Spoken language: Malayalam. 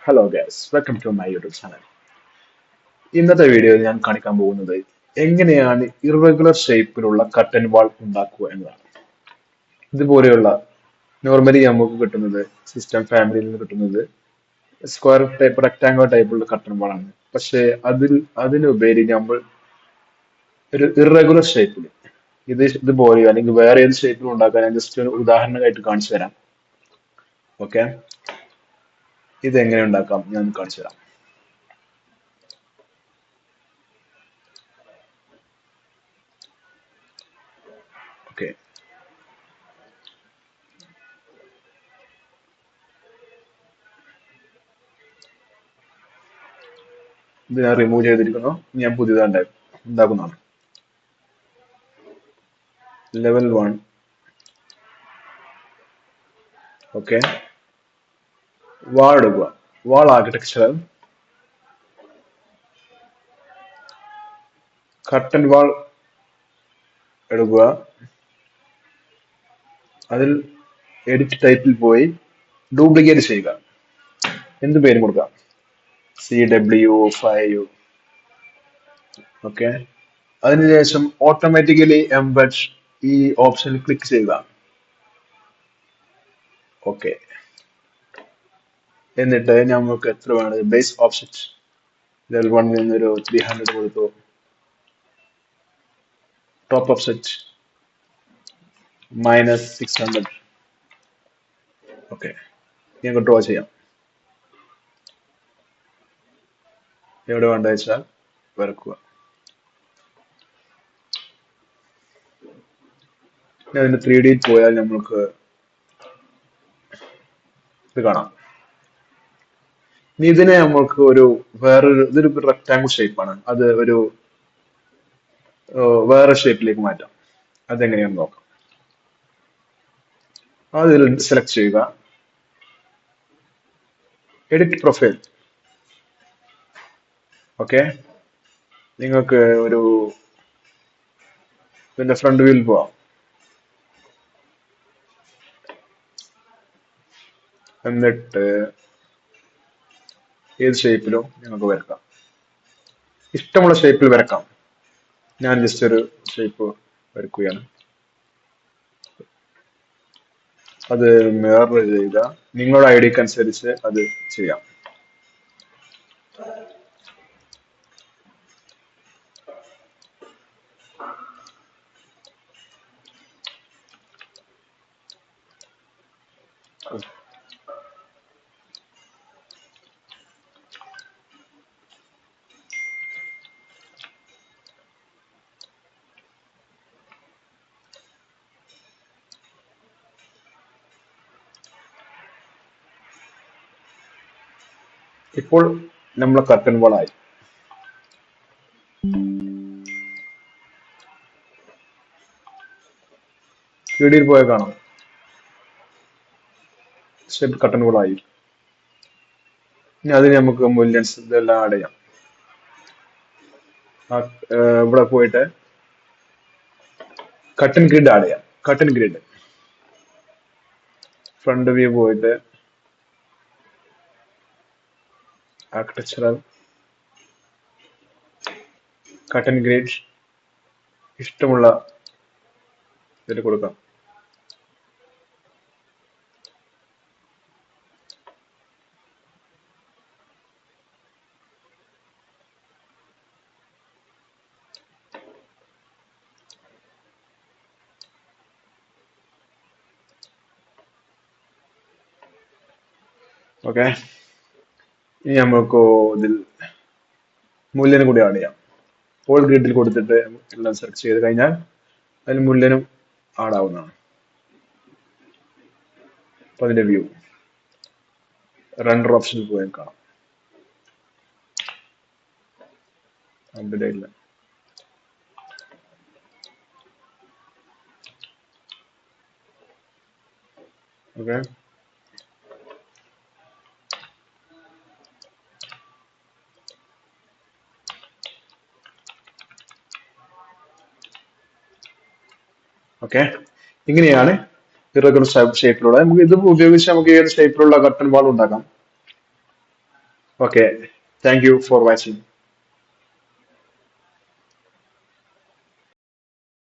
Hello guys welcome to my YouTube channel. ഇന്നത്തെ വീഡിയോയിൽ ഞാൻ കാണിക്കാൻ പോകുന്നത് എങ്ങനെയാണ് ഇറഗുലർ ഷേപ്പിലുള്ള കട്ടൻ വാൾ ഉണ്ടാക്കുക എന്നതാണ്. ഇതുപോലെയുള്ള നോർമലി നമുക്ക് കിട്ടുന്നത് സിസ്റ്റം ഫാമിലിയിൽ നിന്ന് കിട്ടുന്നത് സ്ക്വയർ ടൈപ്പ് റെക്ടാംഗുലർ ടൈപ്പുള്ള കട്ടൻ വാൾ ആണ്. പക്ഷേ അതിനുപരി നമ്മൾ ഒരു ഇറഗുലർ ഷേപ്പിൽ ഇതുപോലെ അല്ലെങ്കിൽ വേറെ ഏത് ഷേപ്പിലും ഉണ്ടാക്കാൻ ഞാൻ ജസ്റ്റ് ഒരു ഉദാഹരണമായിട്ട് കാണിച്ചു തരാം. ഓക്കെ, ഇത് എങ്ങനെ ഉണ്ടാക്കാം ഞാൻ കാണിച്ചു തരാം. ഓക്കെ, ഇത് ഞാൻ റിമൂവ് ചെയ്തിരിക്കുന്നു. ഞാൻ പുതിയതായി ഉണ്ടാക്കുന്നതാണ്. ലെവൽ 1. ഓക്കെ, വാൾ എടുക്കുക. വാൾ ആർക്കിടെക്ചർ കർട്ടൻ വാൾ എടുക്കുക. അതിൽ എഡിറ്റ് ടൈപ്പിൽ പോയി ഡ്യൂപ്ലിക്കേറ്റ് ചെയ്യുക. എന്ത് പേരും കൊടുക്കാം, CW5. ഓക്കെ, അതിനുശേഷം ഓട്ടോമാറ്റിക്കലി എംബഡ് ഈ ഓപ്ഷനിൽ ക്ലിക്ക് ചെയ്യുക. ഓക്കെ, എന്നിട്ട് നമുക്ക് എത്ര വേണം ബേസ് ഓപ്ഷൻസ് ലെവൽ 1 നിന്നൊരു 300 കൊടുത്തു. Top offset -600. ഓക്കെ, ഞങ്ങൾക്ക് ഡ്രോ ചെയ്യാം. എവിടെ വേണ്ട വെച്ചാൽ വരക്കുക. അതിന് 3D പോയാൽ നമ്മൾക്ക് ഇത് കാണാം. ഇനി ഇതിനെ നമ്മൾക്ക് ഇതൊരു റെക്ടാംഗിൾ ഷേപ്പാണ്. അത് ഒരു വേറെ ഷേപ്പിലേക്ക് മാറ്റാം. അതെങ്ങനെയാണെന്ന് നോക്കാം. അതിൽ സെലക്ട് ചെയ്യുക, എഡിറ്റ് പ്രൊഫൈൽ. ഓക്കെ, നിങ്ങൾക്ക് ഇതിന്റെ ഫ്രണ്ട് വ്യൂവിൽ പോവാം. എന്നിട്ട് ഏത് ഷേപ്പിലും നിങ്ങൾക്ക് വരക്കാം. ഇഷ്ടമുള്ള ഷേപ്പിൽ വരക്കാം. ഞാൻ ജസ്റ്റ് ഒരു ഷേപ്പ് വരക്കുകയാണ്. അത് മിറർ ചെയ്യുക. നിങ്ങളുടെ ഐഡിയക്ക് അനുസരിച്ച് അത് ചെയ്യാം. ഇപ്പോൾ നമ്മൾ കർട്ടൻ വാളായി. വീഡിയോയിൽ പോയാൽ കാണാം ഷേപ്പ് കർട്ടൻ വാളായി. ഇനി അതിന് നമുക്ക് മൂല്യൻസ് ഇതെല്ലാം ആഡ് ചെയ്യാം. ഇവിടെ പോയിട്ട് കട്ടൻ ഗ്രിഡ് ആഡ് ചെയ്യാം. കട്ടൻ ഗ്രിഡ് ഫ്രണ്ട് വ്യൂ പോയിട്ട് ആർക്കിടെക്ചറൽ കട്ടൻ ഗ്രിഡ് ഇഷ്ടമുള്ള ഇതിൽ കൊടുക്കാം. ഓക്കെ, ഇനി നമുക്ക് ഇതിൽ മൂല്യനും കൂടി ആഡ് ചെയ്യാം. ഓൾ ഗ്രിഡിൽ കൊടുത്തിട്ട് എല്ലാം സെർച്ച് ചെയ്ത് കഴിഞ്ഞാൽ അതിൽ മൂല്യനും ആഡ് ആവുന്നതാണ്. അപ്പൊ അതിന്റെ വ്യൂ റണ്ടർ ഓപ്ഷനിൽ പോയാൽ കാണാം. അവിടെ ഇല്ല. ഓക്കെ, ഓക്കെ, ഇങ്ങനെയാണ് ഇറഗുലർ ഷേപ്പിലുള്ള. നമുക്ക് ഇത് ഉപയോഗിച്ച് നമുക്ക് ഏത് ഷേപ്പിലുള്ള കട്ടൻ വാൾ ഉണ്ടാക്കാം. Okay, thank you for watching.